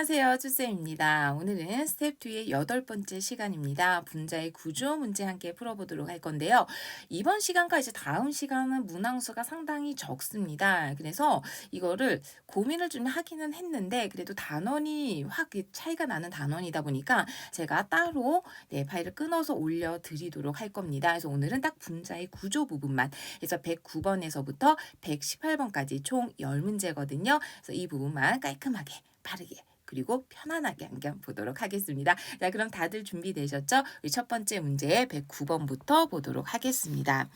안녕하세요. 추쌤입니다. 오늘은 스텝 2의 8번째 시간입니다. 분자의 구조 문제 함께 풀어보도록 할 건데요. 이번 시간과 이제 다음 시간은 문항수가 상당히 적습니다. 그래서 이거를 고민을 좀 하기는 했는데 그래도 단원이 확 차이가 나는 단원이다 보니까 제가 따로 파일을 끊어서 올려드리도록 할 겁니다. 그래서 오늘은 딱 분자의 구조 부분만 그래서 109번에서부터 118번까지 총 10문제거든요. 그래서 이 부분만 깔끔하게 빠르게 그리고 편안하게 한번 보도록 하겠습니다. 자, 그럼 다들 준비되셨죠? 우리 첫 번째 문제 109번부터 보도록 하겠습니다.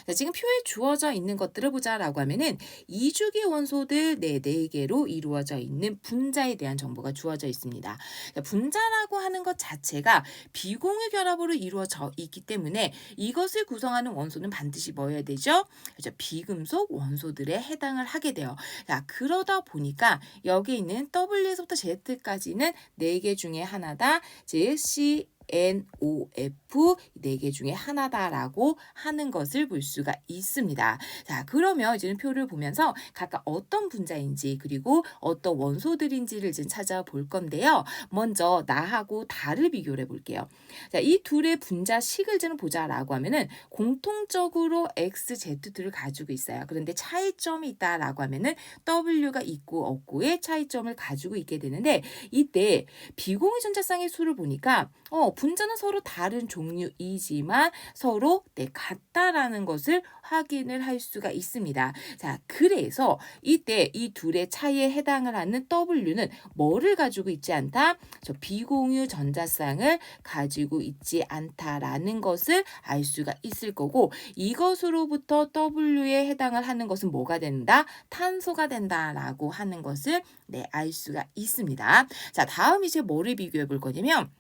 자, 지금 표에 주어져 있는 것들을 보자라고 하면은 이주기 원소들 4개로 이루어져 있는 분자에 대한 정보가 주어져 있습니다. 자, 분자라고 하는 것 자체가 비공유 결합으로 이루어져 있기 때문에 이것을 구성하는 원소는 반드시 뭐여야 되죠? 그렇죠? 비금속 원소들에 해당을 하게 돼요. 자, 그러다 보니까 여기 있는 W에서부터 Z까지는 4개 중에 하나다. 즉 CNOF 4개 중에 하나다라고 하는 것을 볼 수가 있습니다. 자, 그러면 이제 표를 보면서 각각 어떤 분자인지 그리고 어떤 원소들인지를 이제 찾아볼 건데요. 먼저 나하고 다를 비교를 해볼게요. 자, 이 둘의 분자식을 좀 보자라고 하면은 공통적으로 XZ2를 가지고 있어요. 그런데 차이점이 있다라고 하면은 W가 있고 없고의 차이점을 가지고 있게 되는데 이때 비공유 전자쌍의 수를 보니까 분자는 서로 다른 종류이지만 서로 같다라는 것을 확인을 할 수가 있습니다. 자, 그래서 이때 이 둘의 차이에 해당을 하는 W는 뭐를 가지고 있지 않다? 저 비공유 전자쌍을 가지고 있지 않다라는 것을 알 수가 있을 거고 이것으로부터 W에 해당을 하는 것은 뭐가 된다? 탄소가 된다라고 하는 것을 알 수가 있습니다. 자, 다음 이제 뭐를 비교해 볼 거냐면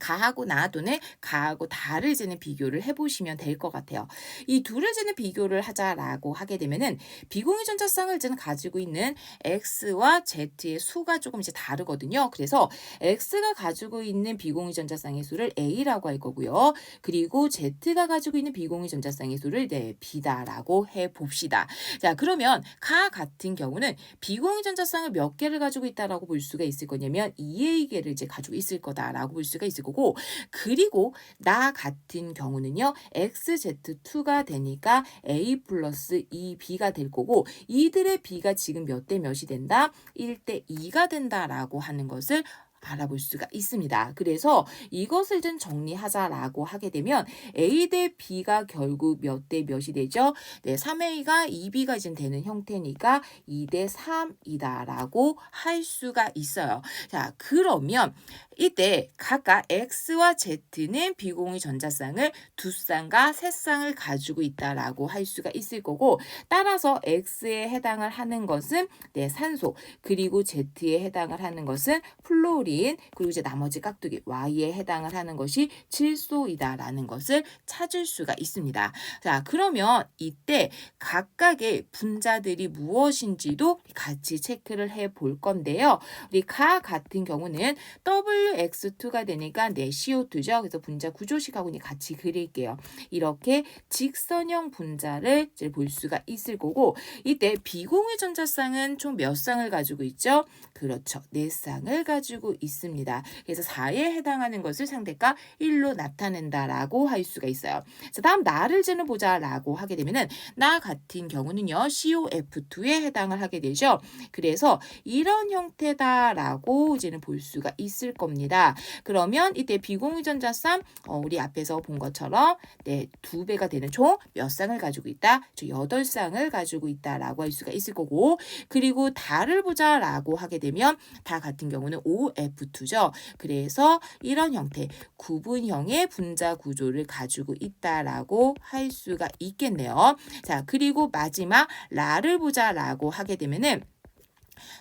가하고 나 또는 가하고 다를 재는 비교를 해보시면 될 것 같아요. 이 둘을 재는 비교를 하자라고 하게 되면은 비공유 전자쌍을 이제는 가지고 있는 X와 Z의 수가 조금 이제 다르거든요. 그래서 X가 가지고 있는 비공유 전자쌍의 수를 A라고 할 거고요. 그리고 Z가 가지고 있는 비공유 전자쌍의 수를 B다라고 해봅시다. 자, 그러면 가 같은 경우는 비공유 전자쌍을 몇 개를 가지고 있다라고 볼 수가 있을 거냐면 2의 개를 이제 가지고 있을 거다라고 볼 수가 있을 거고 그리고 나 같은 경우는요 XZ2가 되니까 A 플러스 2B가 될 거고 이들의 B가 지금 몇 대 몇이 된다? 1대 2가 된다라고 하는 것을 알아볼 수가 있습니다. 그래서 이것을 좀 정리하자라고 하게 되면 A 대 B가 결국 몇 대 몇이 되죠? 3A가 2B가 이제 되는 형태니까 2대 3이다라고 할 수가 있어요. 자, 그러면 이때 각각 X와 Z는 비공유 전자쌍을 두 쌍과 세 쌍을 가지고 있다라고 할 수가 있을 거고 따라서 X에 해당을 하는 것은 산소 그리고 Z에 해당을 하는 것은 플로린 그리고 이제 나머지 깍두기 Y에 해당을 하는 것이 질소이다라는 것을 찾을 수가 있습니다. 자, 그러면 이때 각각의 분자들이 무엇인지도 같이 체크를 해 볼 건데요. 우리 가 같은 경우는 WX2가 되니까 CO2죠. 그래서 분자 구조식하고 같이 그릴게요. 이렇게 직선형 분자를 이제 볼 수가 있을 거고 이때 비공유 전자쌍은 총 몇 쌍을 가지고 있죠? 그렇죠. 4쌍을 가지고 있습니다. 그래서 4에 해당하는 것을 상대가 1로 나타낸다라고 할 수가 있어요. 자, 다음 나를 재는 보자라고 하게 되면은 나 같은 경우는요. COF2에 해당을 하게 되죠. 그래서 이런 형태다라고 이제는 볼 수가 있을 겁니다. 그러면 이때 비공유 전자쌍 우리 앞에서 본 것처럼 2배가 되는 총 몇 쌍을 가지고 있다? 8쌍을 가지고 있다라고 할 수가 있을 거고 그리고 다를 보자라고 하게 되면 다 같은 경우는 OF2죠. 그래서 이런 형태 구분형의 분자 구조를 가지고 있다라고 할 수가 있겠네요. 자, 그리고 마지막 라를 보자라고 하게 되면은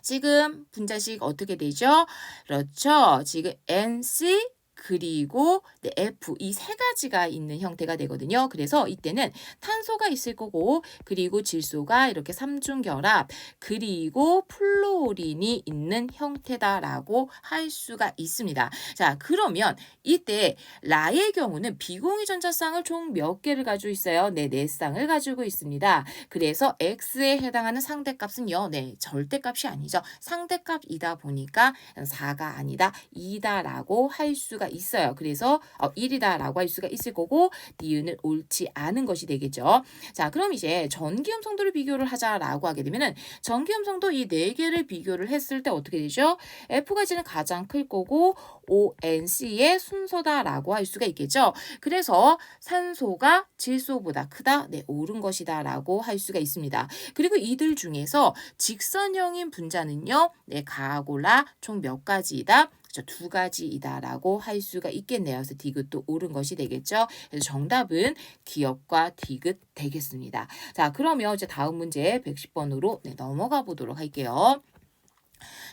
지금 분자식 어떻게 되죠? 그렇죠. 지금 NC 그리고 네, F 이 세 가지가 있는 형태가 되거든요. 그래서 이때는 탄소가 있을 거고 그리고 질소가 이렇게 삼중 결합 그리고 플루오린이 있는 형태다라고 할 수가 있습니다. 자, 그러면 이때 라의 경우는 비공유 전자쌍을 총 몇 개를 가지고 있어요? 네, 4쌍을 가지고 있습니다. 그래서 X에 해당하는 상대값은요. 네, 절대값이 아니죠. 상대값이다 보니까 4가 아니다. 2다라고 할 수가 있어요. 그래서 1이다라고 할 수가 있을 거고 니은은 옳지 않은 것이 되겠죠. 자, 그럼 이제 전기음성도를 비교를 하자라고 하게 되면은 전기음성도 이 4개를 비교를 했을 때 어떻게 되죠? F가지는 가장 클 거고 ONC의 순서다라고 할 수가 있겠죠. 그래서 산소가 질소보다 크다. 네, 옳은 것이다라고 할 수가 있습니다. 그리고 이들 중에서 직선형인 분자는요. 네, 가하고 라 총 몇 가지이다? 그렇죠. 2가지이다라고 할 수가 있겠네요. 그래서 디귿도 옳은 것이 되겠죠. 그래서 정답은 기역과 디귿 되겠습니다. 자, 그러면 이제 다음 문제 110번으로 넘어가 보도록 할게요.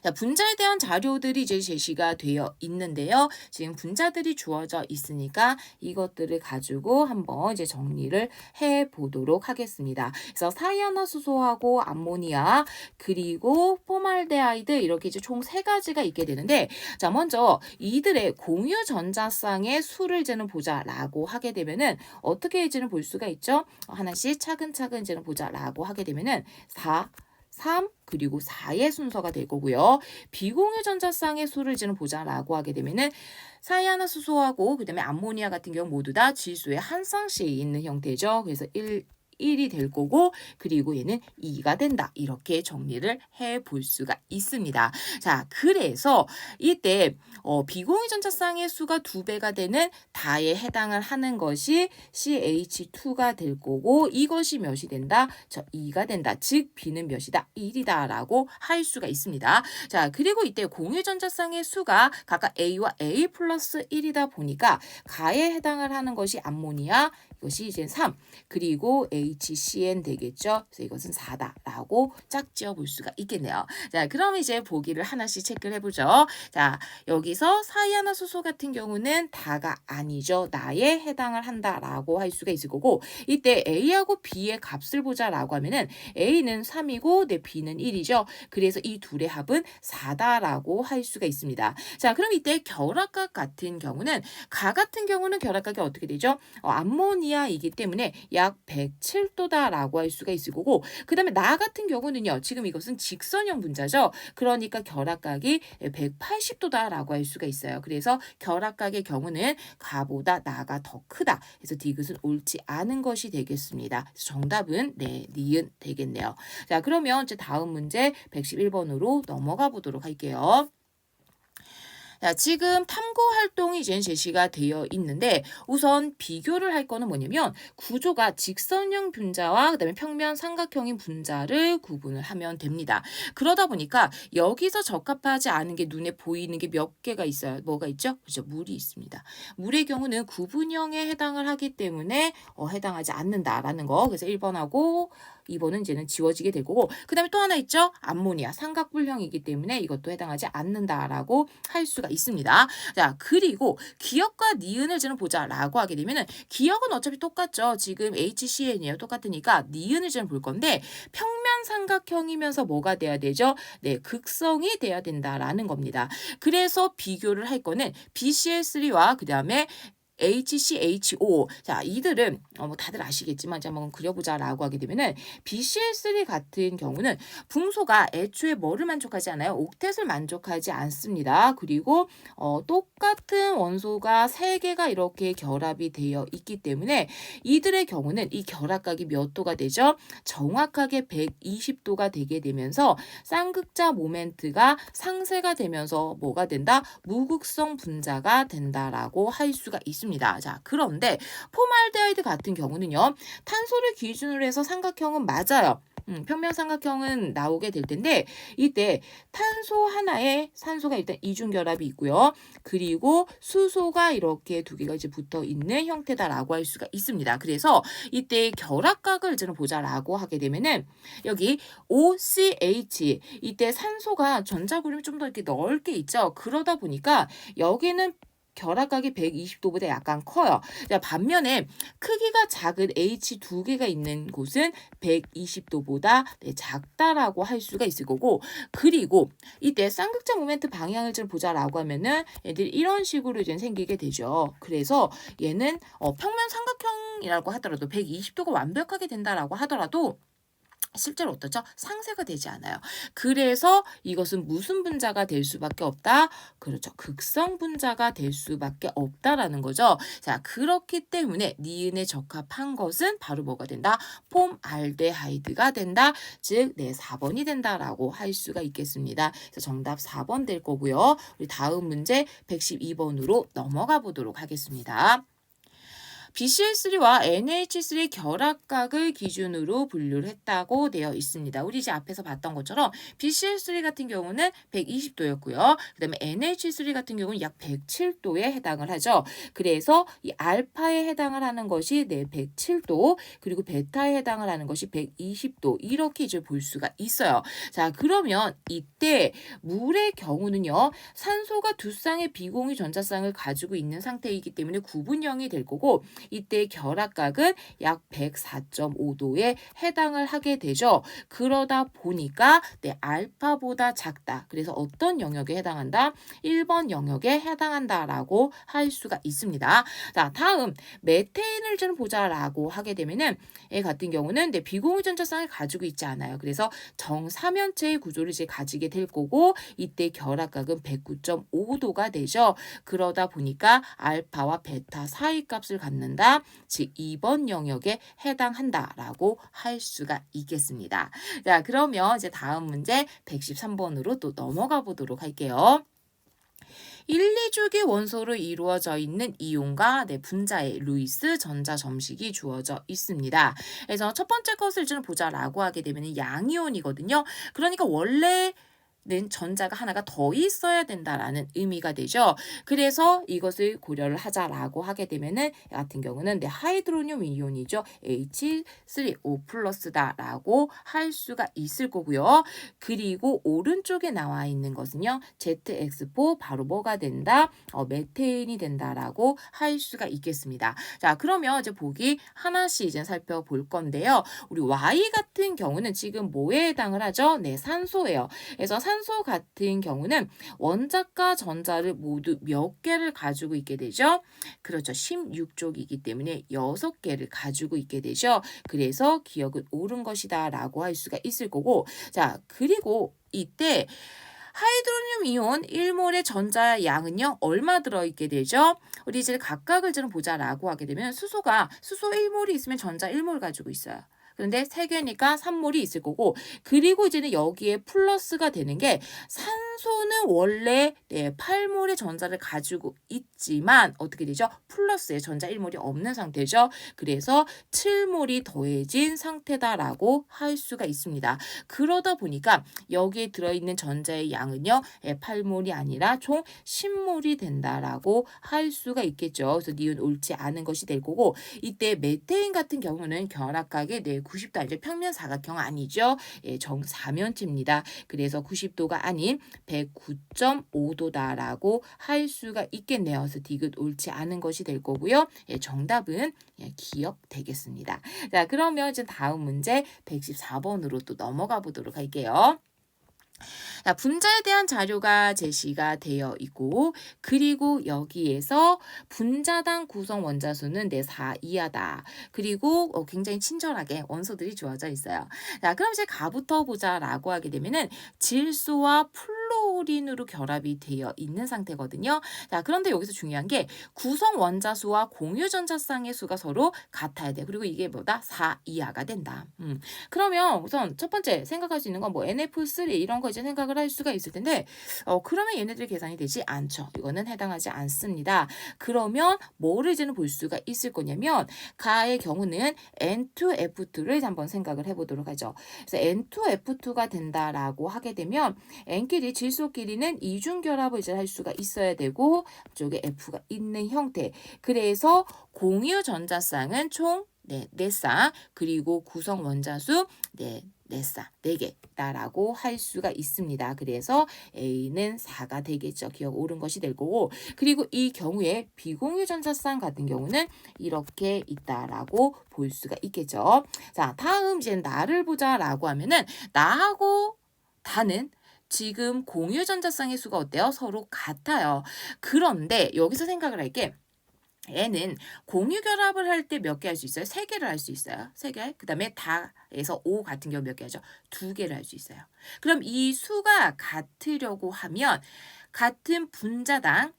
자, 분자에 대한 자료들이 이제 제시가 되어 있는데요. 지금 분자들이 주어져 있으니까 이것들을 가지고 한번 이제 정리를 해 보도록 하겠습니다. 그래서 사이아나수소하고 암모니아 그리고 포말데하이드 이렇게 이제 총 3가지가 있게 되는데 자, 먼저 이들의 공유 전자쌍의 수를 이제는 보자라고 하게 되면은 어떻게 이제는 볼 수가 있죠? 하나씩 차근차근 이제는 보자라고 하게 되면은 4 3 그리고 4의 순서가 될 거고요. 비공유 전자쌍의 수를 이제는 보자라고 하게 되면은 사이아나수소하고 그다음에 암모니아 같은 경우 모두 다 질소에 한 쌍씩 있는 형태죠. 그래서 1이 될 거고 그리고 얘는 2가 된다. 이렇게 정리를 해 볼 수가 있습니다. 자, 그래서 이때 비공유 전자쌍의 수가 2배가 되는 다에 해당을 하는 것이 CH2가 될 거고 이것이 몇이 된다? 2가 된다. 즉 B는 몇이다? 1이다라고 할 수가 있습니다. 자, 그리고 이때 공유 전자쌍의 수가 각각 A와 A 플러스 1이다 보니까 가에 해당을 하는 것이 암모니아 이것이 이제 3 그리고 HCN 되겠죠. 그래서 이것은 4다라고 짝지어 볼 수가 있겠네요. 자, 그럼 이제 보기를 하나씩 체크를 해보죠. 자, 여기서 사이아나수소 같은 경우는 다가 아니죠. 나에 해당을 한다라고 할 수가 있을 거고 이때 A하고 B의 값을 보자라고 하면은 A는 3이고 네, B는 1이죠. 그래서 이 둘의 합은 4다라고 할 수가 있습니다. 자, 그럼 이때 결합각 같은 경우는 가 같은 경우는 결합각이 어떻게 되죠? 암모니아이기 때문에 약 107도다라고 할 수가 있을 거고 그 다음에 나 같은 경우는요. 지금 이것은 직선형 분자죠. 그러니까 결합각이 180도다라고 할 수가 있어요. 그래서 결합각의 경우는 가보다 나가 더 크다. 그래서 디귿은 옳지 않은 것이 되겠습니다. 그래서 정답은 네, 니은 되겠네요. 자, 그러면 이제 다음 문제 111번으로 넘어가 보도록 할게요. 자, 지금 탐구 활동이 이제 제시가 되어 있는데 우선 비교를 할 거는 뭐냐면 구조가 직선형 분자와 그다음에 평면 삼각형인 분자를 구분을 하면 됩니다. 그러다 보니까 여기서 적합하지 않은 게 눈에 보이는 게 몇 개가 있어요. 뭐가 있죠? 그죠? 물이 있습니다. 물의 경우는 구분형에 해당을 하기 때문에 해당하지 않는다라는 거. 그래서 1번하고 2번은 이제는 지워지게 될 거고 그 다음에 또 하나 있죠? 암모니아 삼각불형이기 때문에 이것도 해당하지 않는다라고 할 수가 있습니다. 자, 그리고 기역과 니은을 저는 보자라고 하게 되면은 기역은 어차피 똑같죠. 지금 HCN이에요. 똑같으니까 니은을 저는 볼 건데 평면 삼각형이면서 뭐가 돼야 되죠? 네, 극성이 돼야 된다라는 겁니다. 그래서 비교를 할 거는 BCl3와 그 다음에 HCHO. 자, 이들은 뭐 다들 아시겠지만 이제 한번 그려보자라고 하게 되면은 BCl3 같은 경우는 붕소가 애초에 뭐를 만족하지 않아요? 옥텟을 만족하지 않습니다. 그리고 똑같은 원소가 3개가 이렇게 결합이 되어 있기 때문에 이들의 경우는 이 결합각이 몇 도가 되죠? 정확하게 120도가 되게 되면서 쌍극자 모멘트가 상쇄가 되면서 뭐가 된다? 무극성 분자가 된다라고 할 수가 있습니다. 자, 그런데 포말데하이드 같은 경우는요. 탄소를 기준으로 해서 삼각형은 맞아요. 평면 삼각형은 나오게 될 텐데 이때 탄소 하나에 산소가 일단 이중결합이 있고요. 그리고 수소가 이렇게 2개가 이제 붙어 있는 형태다라고 할 수가 있습니다. 그래서 이때 결합각을 이제는 보자라고 하게 되면은 여기 OCH 이때 산소가 전자그룹이 좀 더 이렇게 넓게 있죠. 그러다 보니까 여기는 결합각이 120도보다 약간 커요. 자, 반면에 크기가 작은 H 두 개가 있는 곳은 120도보다 작다라고 할 수가 있을 거고, 그리고 이때 쌍극장 모멘트 방향을 좀 보자라고 하면은 얘들이 이런 식으로 이제 생기게 되죠. 그래서 얘는 평면 삼각형이라고 하더라도 120도가 완벽하게 된다라고 하더라도 실제로 어떻죠? 상쇄가 되지 않아요. 그래서 이것은 무슨 분자가 될 수밖에 없다? 그렇죠. 극성 분자가 될 수밖에 없다라는 거죠. 자, 그렇기 때문에 니은에 적합한 것은 바로 뭐가 된다? 폼알데하이드가 된다. 즉, 4번이 된다라고 할 수가 있겠습니다. 그래서 정답 4번 될 거고요. 우리 다음 문제 112번으로 넘어가 보도록 하겠습니다. BCl3와 NH3 결합각을 기준으로 분류를 했다고 되어 있습니다. 우리 이제 앞에서 봤던 것처럼 BCl3 같은 경우는 120도였고요. 그 다음에 NH3 같은 경우는 약 107도에 해당을 하죠. 그래서 이 알파에 해당을 하는 것이 107도, 그리고 베타에 해당을 하는 것이 120도, 이렇게 이제 볼 수가 있어요. 자, 그러면 이때 물의 경우는요, 산소가 두 쌍의 비공유 전자쌍을 가지고 있는 상태이기 때문에 구분형이 될 거고, 이때 결합각은 약 104.5도에 해당을 하게 되죠. 그러다 보니까 알파보다 작다. 그래서 어떤 영역에 해당한다? 1번 영역에 해당한다라고 할 수가 있습니다. 자, 다음 메테인을 좀 보자라고 하게 되면은 얘 같은 경우는 비공유 전자쌍을 가지고 있지 않아요. 그래서 정사면체의 구조를 이제 가지게 될 거고, 이때 결합각은 109.5도가 되죠. 그러다 보니까 알파와 베타 사이 값을 갖는 즉 2번 영역에 해당한다라고 할 수가 있겠습니다. 자, 그러면 이제 다음 문제 113번으로 또 넘어가 보도록 할게요. 1, 2주기 원소로 이루어져 있는 이온과 분자의 루이스 전자 점식이 주어져 있습니다. 그래서 첫 번째 것을 좀 보자라고 하게 되면 양이온이거든요. 그러니까 원래 는 전자가 하나가 더 있어야 된다라는 의미가 되죠. 그래서 이것을 고려를 하자라고 하게 되면은 같은 경우는 하이드로늄 이온이죠. H3O 플러스다라고 할 수가 있을 거고요. 그리고 오른쪽에 나와 있는 것은요, ZX4 바로 뭐가 된다? 메테인이 된다라고 할 수가 있겠습니다. 자, 그러면 이제 보기 하나씩 이제 살펴볼 건데요. 우리 Y 같은 경우는 지금 뭐에 해당을 하죠? 산소예요. 그래서 산소 같은 경우는 원자과 전자를 모두 몇 개를 가지고 있게 되죠? 그렇죠. 16족이기 때문에 6개를 가지고 있게 되죠. 그래서 기억은 옳은 것이다 라고 할 수가 있을 거고, 자, 그리고 이때 하이드로늄 이온 1몰의 전자 양은요, 얼마 들어있게 되죠? 우리 이제 각각을 좀 보자라고 하게 되면 수소 1몰이 있으면 전자 1몰 가지고 있어요. 그런데 3개니까 3몰이 있을 거고, 그리고 이제는 여기에 플러스가 되는 게 산소는 원래 8몰의 전자를 가지고 있지만 어떻게 되죠? 플러스에 전자 1몰이 없는 상태죠. 그래서 7몰이 더해진 상태다라고 할 수가 있습니다. 그러다 보니까 여기에 들어있는 전자의 양은요, 8몰이 아니라 총 10몰이 된다라고 할 수가 있겠죠. 그래서 니은 옳지 않은 것이 될 거고, 이때 메테인 같은 경우는 결합각의 90도 이제 평면 사각형 아니죠. 정사면체입니다. 그래서 90도가 아닌 109.5도다라고 할 수가 있겠네요. 그래서 디귿 옳지 않은 것이 될 거고요. 정답은 기억 되겠습니다. 자, 그러면 이제 다음 문제 114번으로 또 넘어가 보도록 할게요. 자, 분자에 대한 자료가 제시가 되어 있고, 그리고 여기에서 분자당 구성 원자수는 4 이하다. 그리고 굉장히 친절하게 원소들이 주어져 있어요. 자, 그럼 이제 가부터 보자라고 하게 되면은 질소와 플로린으로 결합이 되어 있는 상태거든요. 자, 그런데 여기서 중요한 게 구성 원자수와 공유 전자쌍의 수가 서로 같아야 돼. 그리고 이게 뭐다? 4 이하가 된다. 그러면 우선 첫 번째 생각할 수 있는 건 NF3 이런 거 이제 생각을 할 수가 있을 텐데, 그러면 얘네들이 계산이 되지 않죠. 이거는 해당하지 않습니다. 그러면 뭐를 이제는 볼 수가 있을 거냐면, 가의 경우는 N2F2를 한번 생각을 해보도록 하죠. 그래서 N2F2가 된다라고 하게 되면 N끼리 질소끼리는 이중결합을 이제 할 수가 있어야 되고, 이쪽에 F가 있는 형태. 그래서 공유 전자쌍은 총 4쌍, 그리고 구성 원자수 4쌍, 4개다라고 할 수가 있습니다. 그래서 A는 4가 되겠죠. 기억 옳은 것이 될 거고, 그리고 이 경우에 비공유 전자쌍 같은 경우는 이렇게 있다라고 볼 수가 있겠죠. 자, 다음 이제 나를 보자라고 하면은 나하고 다는 지금 공유 전자쌍의 수가 어때요? 서로 같아요. 그런데 여기서 생각을 할게. 얘는 공유 결합을 할 때 몇 개 할 수 있어요? 3개를 할 수 있어요. 3개. 그 다음에 다에서 5 같은 경우 몇 개 하죠? 2개를 할 수 있어요. 그럼 이 수가 같으려고 하면 같은 분자당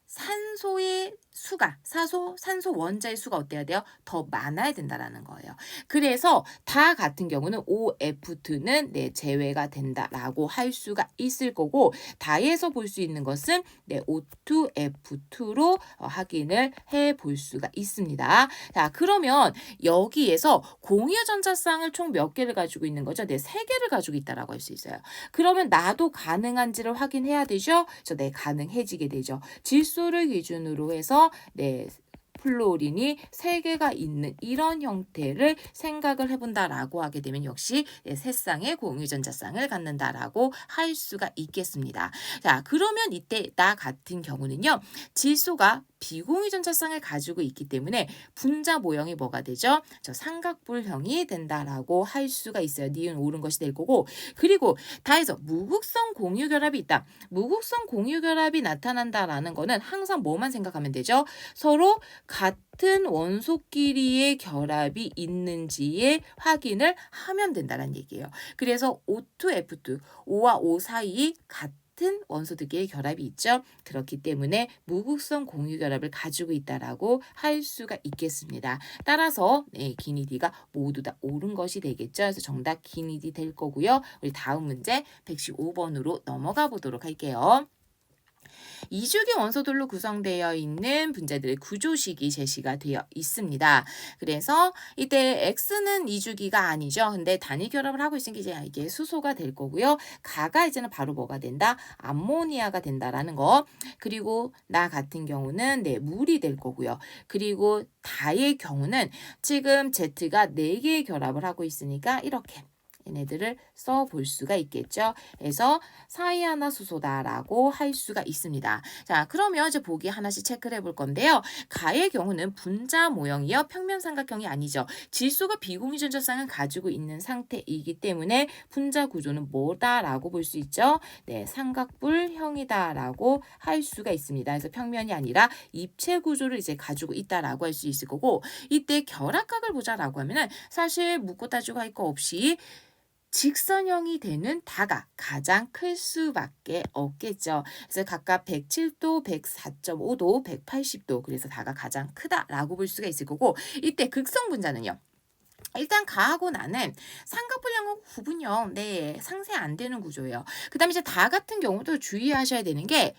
산소의 수가, 산소 원자의 수가 어때야 돼요? 더 많아야 된다라는 거예요. 그래서 다 같은 경우는 OF2는 제외가 된다라고 할 수가 있을 거고, 다에서 볼 수 있는 것은 O2F2로 확인을 해 볼 수가 있습니다. 자, 그러면 여기에서 공유 전자쌍을 총 몇 개를 가지고 있는 거죠? 3개를 가지고 있다라고 할 수 있어요. 그러면 나도 가능한지를 확인해야 되죠? 가능해지게 되죠. 질소를 기준으로 해서 플로린이 3개가 있는 이런 형태를 생각을 해본다라고 하게 되면 역시 3쌍의 공유전자쌍을 갖는다라고 할 수가 있겠습니다. 자, 그러면 이때 나 같은 경우는요. 질소가 비공유전자쌍을 가지고 있기 때문에 분자 모형이 뭐가 되죠? 삼각뿔형이 된다라고 할 수가 있어요. 니은 옳은 것이 될 거고, 그리고 다해서 무극성 공유결합이 있다. 무극성 공유결합이 나타난다라는 거는 항상 뭐만 생각하면 되죠? 서로 같은 원소끼리의 결합이 있는지의 확인을 하면 된다는 얘기예요. 그래서 O2F2, O와 O 사이 같은 원소들끼리 결합이 있죠. 그렇기 때문에 무극성 공유결합을 가지고 있다라고 할 수가 있겠습니다. 따라서 기니디가 모두 다 옳은 것이 되겠죠. 그래서 정답 기니디 될 거고요. 우리 다음 문제 115번으로 넘어가 보도록 할게요. 2주기 원소들로 구성되어 있는 분자들의 구조식이 제시가 되어 있습니다. 그래서 이때 X는 2주기가 아니죠. 근데 단일 결합을 하고 있으니까 이게 수소가 될 거고요. 가가 이제는 바로 뭐가 된다? 암모니아가 된다라는 거. 그리고 나 같은 경우는 물이 될 거고요. 그리고 다의 경우는 지금 Z가 4개의 결합을 하고 있으니까 이렇게 얘네들을 써볼 수가 있겠죠. 그래서 사이아나수소다라고 할 수가 있습니다. 자, 그러면 이제 보기 하나씩 체크를 해볼 건데요. 가의 경우는 분자 모형이요. 평면 삼각형이 아니죠. 질소가 비공유전자쌍을 가지고 있는 상태이기 때문에 분자 구조는 뭐다라고 볼 수 있죠. 삼각뿔형이다라고 할 수가 있습니다. 그래서 평면이 아니라 입체 구조를 이제 가지고 있다라고 할 수 있을 거고, 이때 결합각을 보자라고 하면은 사실 묻고 따지고 할 거 없이 직선형이 되는 다가 가장 클 수밖에 없겠죠. 그래서 각각 107도, 104.5도, 180도, 그래서 다가 가장 크다라고 볼 수가 있을 거고, 이때 극성 분자는요. 일단 가하고 나는 삼각뿔형하고 구분형 상세 안 되는 구조예요. 그 다음에 이제 다 같은 경우도 주의하셔야 되는 게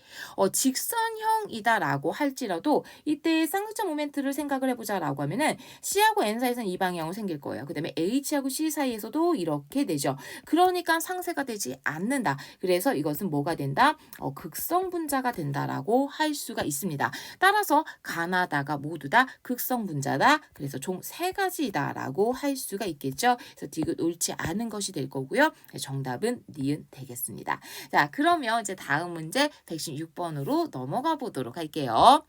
직선형이다라고 할지라도 이때 쌍극자 모멘트를 생각을 해보자라고 하면은 C하고 N 사이에서는 이 방향으로 생길 거예요. 그 다음에 H하고 C 사이에서도 이렇게 되죠. 그러니까 상세가 되지 않는다. 그래서 이것은 뭐가 된다? 극성 분자가 된다라고 할 수가 있습니다. 따라서 가나다가 모두 다 극성 분자다. 그래서 총 3가지다라고 할 수가 있겠죠. 그래서 디귿 옳지 않은 것이 될 거고요. 정답은 니은 되겠습니다. 자, 그러면 이제 다음 문제 116번으로 넘어가 보도록 할게요.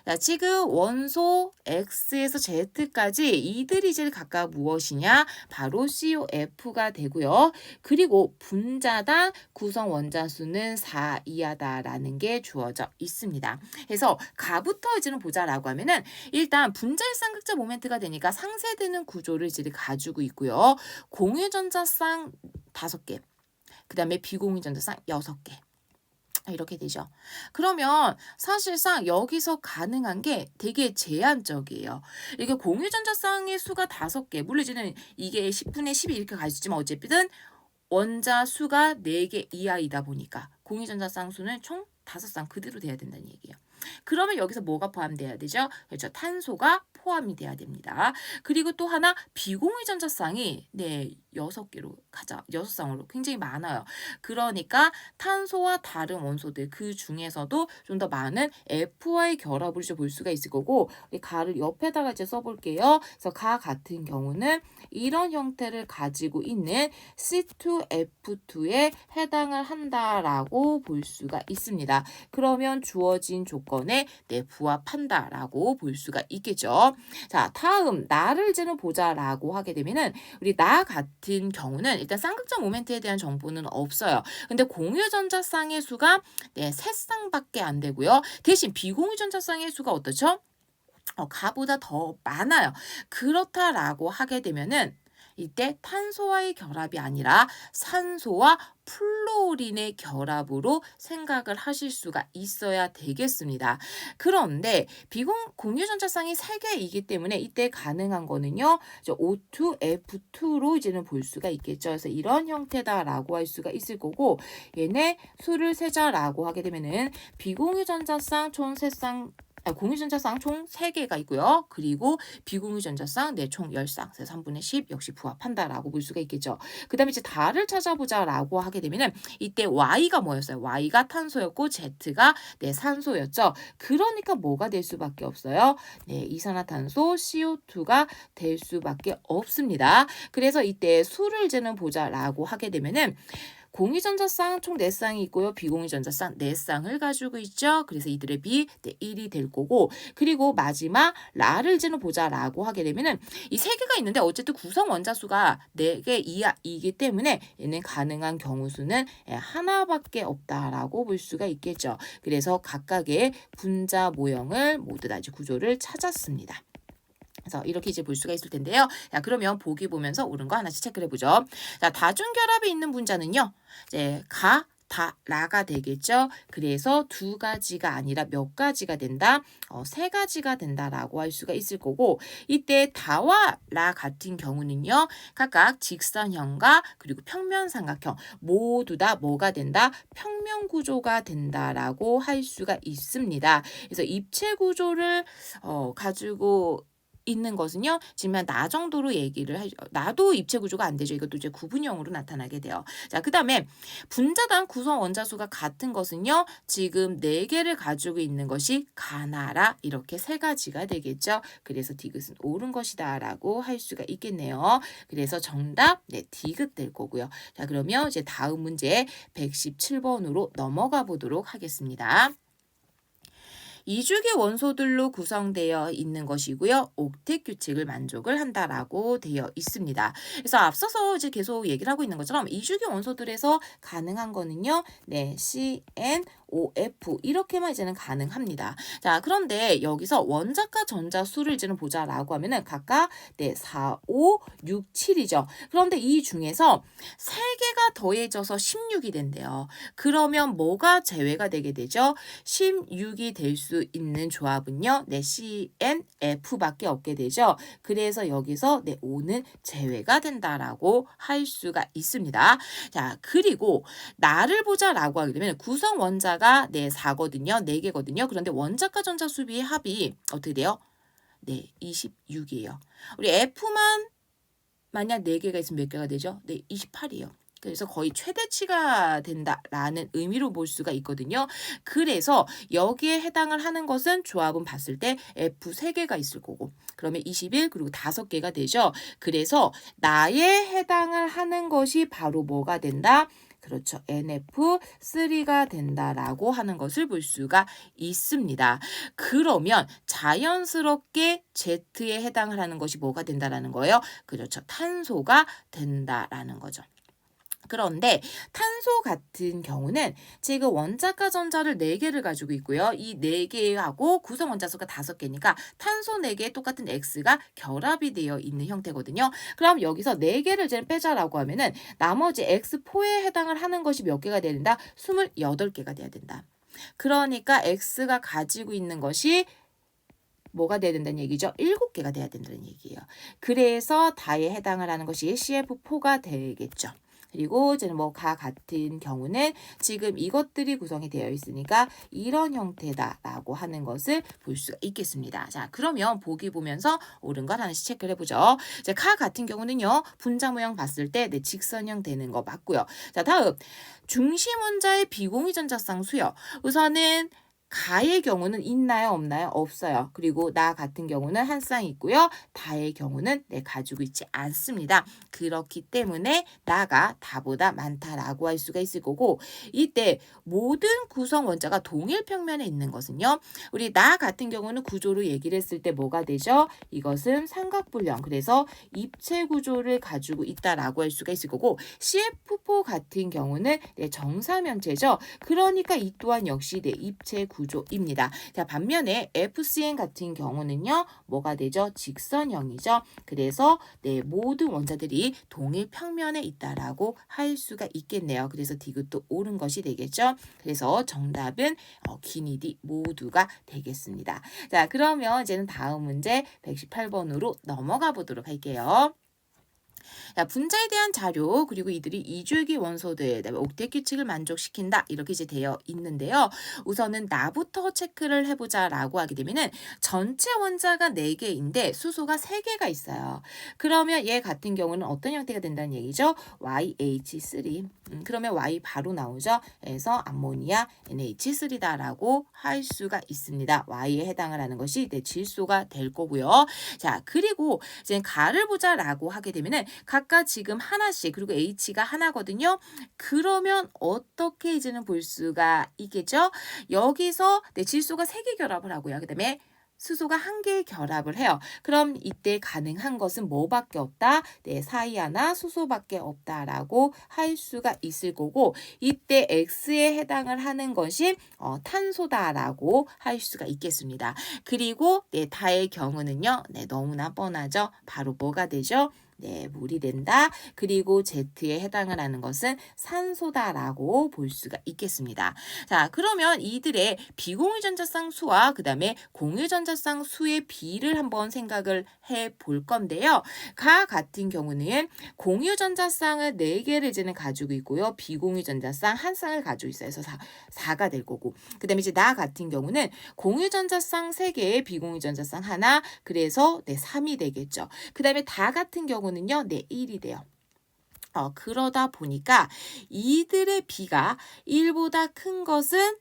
자, 지금 원소 X에서 Z까지 이들이 이제 각각 무엇이냐? 바로 COF가 되고요. 그리고 분자당 구성 원자 수는 4 이하다라는 게 주어져 있습니다. 그래서 가부터 이제는 보자라고 하면은 일단 분자의 쌍극자 모멘트가 되니까 상쇄되는 구조를 이제 가지고 있고요. 공유전자쌍 5개, 그 다음에 비공유전자쌍 6개. 이렇게 되죠. 그러면 사실상 여기서 가능한 게 되게 제한적이에요. 이게 공유전자쌍의 수가 5개, 물론 이제는 이게 10분의 12 이렇게 갈 수 있지만 어쨌든 원자 수가 4개 이하이다 보니까 공유전자쌍 수는 총 5쌍 그대로 돼야 된다는 얘기예요. 그러면 여기서 뭐가 포함돼야 되죠? 그렇죠. 탄소가 포함이 돼야 됩니다. 그리고 또 하나 비공유 전자쌍이 6개로 가자. 6쌍으로 굉장히 많아요. 그러니까 탄소와 다른 원소들 그 중에서도 좀 더 많은 F와의 결합을 이제 볼 수가 있을 거고 우리 가를 옆에다가 이제 써볼게요. 그래서 가 같은 경우는 이런 형태를 가지고 있는 C2F2에 해당을 한다라고 볼 수가 있습니다. 그러면 주어진 조건에 부합한다라고 볼 수가 있겠죠. 자, 다음 나를 재는 보자라고 하게 되면은 우리 나 같은 경우는 일단 쌍극자 모멘트에 대한 정보는 없어요. 근데 공유 전자쌍의 수가 3쌍밖에 안 되고요. 대신 비공유 전자쌍의 수가 어떻죠? 가보다 더 많아요. 그렇다라고 하게 되면은 이때 탄소와의 결합이 아니라 산소와 플로린의 결합으로 생각을 하실 수가 있어야 되겠습니다. 그런데 공유전자쌍이 3개이기 때문에 이때 가능한 거는요. O2F2로 이제는 볼 수가 있겠죠. 그래서 이런 형태다라고 할 수가 있을 거고 얘네 수를 세자라고 하게 되면은 비공유전자쌍 총 3쌍 공유전자쌍 총 3개가 있고요. 그리고 비공유전자쌍 총 10쌍, 3분의 10 역시 부합한다라고 볼 수가 있겠죠. 그 다음에 이제 다를 찾아보자라고 하게 되면은 이때 Y가 뭐였어요? Y가 탄소였고 Z가 산소였죠. 그러니까 뭐가 될 수밖에 없어요? 이산화탄소 CO2가 될 수밖에 없습니다. 그래서 이때 수를 재는 보자라고 하게 되면은 공유전자쌍 총 4쌍이 있고요. 비공유전자쌍 4쌍을 가지고 있죠. 그래서 이들의 비 1이 될 거고 그리고 마지막 라를 재는 보자라고 하게 되면은 이 3개가 있는데 어쨌든 구성 원자수가 4개 이하이기 때문에 얘는 가능한 경우 수는 하나밖에 없다라고 볼 수가 있겠죠. 그래서 각각의 분자 모형을 모두 다 이제 구조를 찾았습니다. 그래서 이렇게 이제 볼 수가 있을 텐데요. 자, 그러면 보기 보면서 옳은 거 하나씩 체크를 해보죠. 자, 다중결합이 있는 분자는요. 이제 라가 되겠죠. 그래서 2가지가 아니라 몇 가지가 된다? 3가지가 된다라고 할 수가 있을 거고 이때 다와 라 같은 경우는요. 각각 직선형과 그리고 평면삼각형 모두 다 뭐가 된다? 평면 구조가 된다라고 할 수가 있습니다. 그래서 입체 구조를 가지고 있는 것은요. 지금 나 정도로 얘기를 하죠. 나도 입체 구조가 안 되죠. 이것도 이제 구분형으로 나타나게 돼요. 자, 그다음에 분자당 구성 원자수가 같은 것은요. 지금 4개를 가지고 있는 것이 가나라 이렇게 3가지가 되겠죠. 그래서 디귿은 옳은 것이다라고 할 수가 있겠네요. 그래서 정답 디귿 될 거고요. 자, 그러면 이제 다음 문제 117번으로 넘어가 보도록 하겠습니다. 2주기 원소들로 구성되어 있는 것이고요. 옥텟 규칙을 만족을 한다라고 되어 있습니다. 그래서 앞서서 이제 계속 얘기를 하고 있는 것처럼 2주기 원소들에서 가능한 거는요. CnOF 이렇게만 이제는 가능합니다. 자, 그런데 여기서 원자과 전자 수를 이제는 보자라고 하면은 각각 4, 5, 6, 7이죠. 그런데 이 중에서 3개가 더해져서 16이 된대요. 그러면 뭐가 제외가 되게 되죠? 16이 될 수 있는 조합은요. CnF밖에 없게 되죠. 그래서 여기서 5는 제외가 된다라고 할 수가 있습니다. 자, 그리고 나를 보자라고 하게 되면 구성 원자가 4거든요. 4개거든요. 그런데 원자과 전자 수비의 합이 어떻게 돼요? 26이에요. 우리 F만 만약 4개가 있으면 몇 개가 되죠? 28이에요. 그래서 거의 최대치가 된다라는 의미로 볼 수가 있거든요. 그래서 여기에 해당을 하는 것은 조합은 봤을 때 F 3개가 있을 거고 그러면 21 그리고 5개가 되죠. 그래서 나에 해당을 하는 것이 바로 뭐가 된다? 그렇죠. NF3가 된다라고 하는 것을 볼 수가 있습니다. 그러면 자연스럽게 Z에 해당을 하는 것이 뭐가 된다라는 거예요? 그렇죠. 탄소가 된다라는 거죠. 그런데 탄소 같은 경우는 지금 원자과 전자를 4개를 가지고 있고요. 이 4개하고 구성 원자수가 5개니까 탄소 4개에 똑같은 X가 결합이 되어 있는 형태거든요. 그럼 여기서 4개를 이제 빼자라고 하면은 나머지 X4에 해당을 하는 것이 몇 개가 돼야 된다? 28개가 돼야 된다. 그러니까 X가 가지고 있는 것이 뭐가 돼야 된다는 얘기죠? 7개가 돼야 된다는 얘기예요. 그래서 다에 해당을 하는 것이 CF4가 되겠죠. 그리고 이제는 뭐 가 같은 경우는 지금 이것들이 구성이 되어 있으니까 이런 형태다라고 하는 것을 볼 수가 있겠습니다. 자, 그러면 보기 보면서 옳은 것 하나씩 체크를 해보죠. 자, 가 같은 경우는요, 분자 모형 봤을 때 네, 직선형 되는 거 맞고요. 자, 다음 중심 원자의 비공유 전자쌍 수요. 우선은 가의 경우는 있나요, 없나요? 없어요. 그리고 나 같은 경우는 한 쌍 있고요. 다의 경우는 네, 가지고 있지 않습니다. 그렇기 때문에 나가 다보다 많다라고 할 수가 있을 거고, 이때 모든 구성 원자가 동일 평면에 있는 것은요. 우리 나 같은 경우는 구조로 얘기를 했을 때 뭐가 되죠? 이것은 삼각불형. 그래서 입체 구조를 가지고 있다라고 할 수가 있을 거고, CF4 같은 경우는 네, 정사면체죠. 그러니까 이 또한 역시 네, 입체 구조입니다. 자, 반면에 FCN 같은 경우는요, 뭐가 되죠? 직선형이죠. 그래서 네, 모든 원자들이 동일 평면에 있다라고 할 수가 있겠네요. 그래서 디귿도 옳은 것이 되겠죠. 그래서 정답은 기니디 모두가 되겠습니다. 자, 그러면 이제는 다음 문제 118번으로 넘어가 보도록 할게요. 자, 분자에 대한 자료 그리고 이들이 이주기 원소들 그다음에 옥텟 규칙을 만족시킨다 이렇게 이제 되어 있는데요. 우선은 나부터 체크를 해보자라고 하게 되면은 전체 원자가 4개인데 수소가 3개가 있어요. 그러면 얘 같은 경우는 어떤 형태가 된다는 얘기죠? YH3. 그러면 Y 바로 나오죠. 그래서 암모니아 NH3다라고 할 수가 있습니다. Y에 해당을 하는 것이 내 질소가 될 거고요. 자, 그리고 이제 가를 보자라고 하게 되면은 각각 지금 하나씩 그리고 H가 하나거든요. 그러면 어떻게 이제는 볼 수가 있겠죠? 여기서 내 질소가 3개 결합을 하고요. 그다음에 수소가 1개 결합을 해요. 그럼 이때 가능한 것은 뭐밖에 없다? 네, 사이아나 수소밖에 없다라고 할 수가 있을 거고 이때 X에 해당을 하는 것이 탄소다라고 할 수가 있겠습니다. 그리고 네, 다의 경우는요. 네, 너무나 뻔하죠. 바로 뭐가 되죠? 네, 물이 된다. 그리고 Z에 해당을 하는 것은 산소다라고 볼 수가 있겠습니다. 자, 그러면 이들의 비공유 전자쌍 수와 그 다음에 공유 전자쌍 수의 비를 한번 생각을 해 볼 건데요. 가 같은 경우는 공유 전자쌍을 4개를 이제는 가지고 있고요. 비공유 전자쌍 1쌍을 가지고 있어요. 그래서 4가 될 거고. 그 다음에 이제 나 같은 경우는 공유 전자쌍 3개, 비공유 전자쌍 하나, 그래서 네, 3이 되겠죠. 그 다음에 다 같은 경우는요, 네, 1이 돼요. 그러다 보니까 이들의 비가 1보다 큰 것은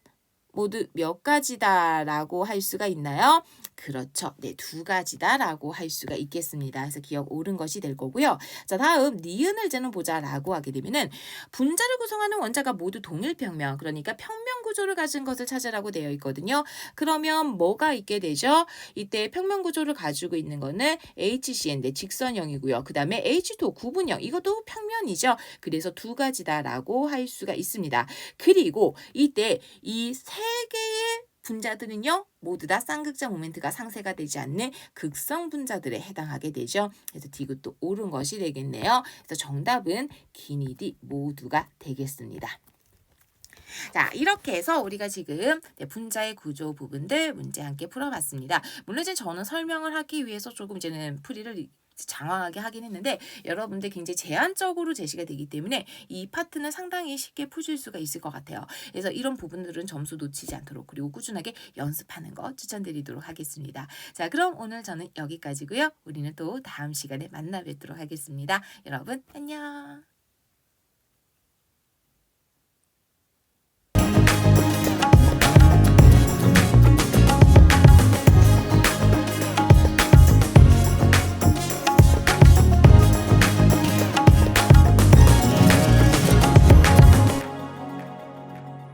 모두 몇 가지다라고 할 수가 있나요? 그렇죠. 네, 2가지다라고 할 수가 있겠습니다. 그래서 기억 옳은 것이 될 거고요. 자, 다음 니은을 이제는 보자라고 하게 되면은 분자를 구성하는 원자가 모두 동일 평면, 그러니까 평면 구조를 가진 것을 찾으라고 되어 있거든요. 그러면 뭐가 있게 되죠? 이때 평면 구조를 가지고 있는 거는 HCN, 네, 직선형이고요. 그 다음에 H2O 구분형, 이것도 평면이죠. 그래서 2가지다라고 할 수가 있습니다. 그리고 이때 이 세 개의 분자들은요, 모두 다 쌍극자 모멘트가 상쇄가 되지 않는 극성 분자들에 해당하게 되죠. 그래서 디귿도 옳은 것이 되겠네요. 그래서 정답은 기니디 모두가 되겠습니다. 자, 이렇게 해서 우리가 지금 분자의 구조 부분들 문제 함께 풀어봤습니다. 물론 이제 저는 설명을 하기 위해서 조금 이제는 풀이를 장황하게 하긴 했는데 여러분들 굉장히 제한적으로 제시가 되기 때문에 이 파트는 상당히 쉽게 푸실 수가 있을 것 같아요. 그래서 이런 부분들은 점수 놓치지 않도록 그리고 꾸준하게 연습하는 거 추천드리도록 하겠습니다. 자, 그럼 오늘 저는 여기까지고요. 우리는 또 다음 시간에 만나 뵙도록 하겠습니다. 여러분 안녕.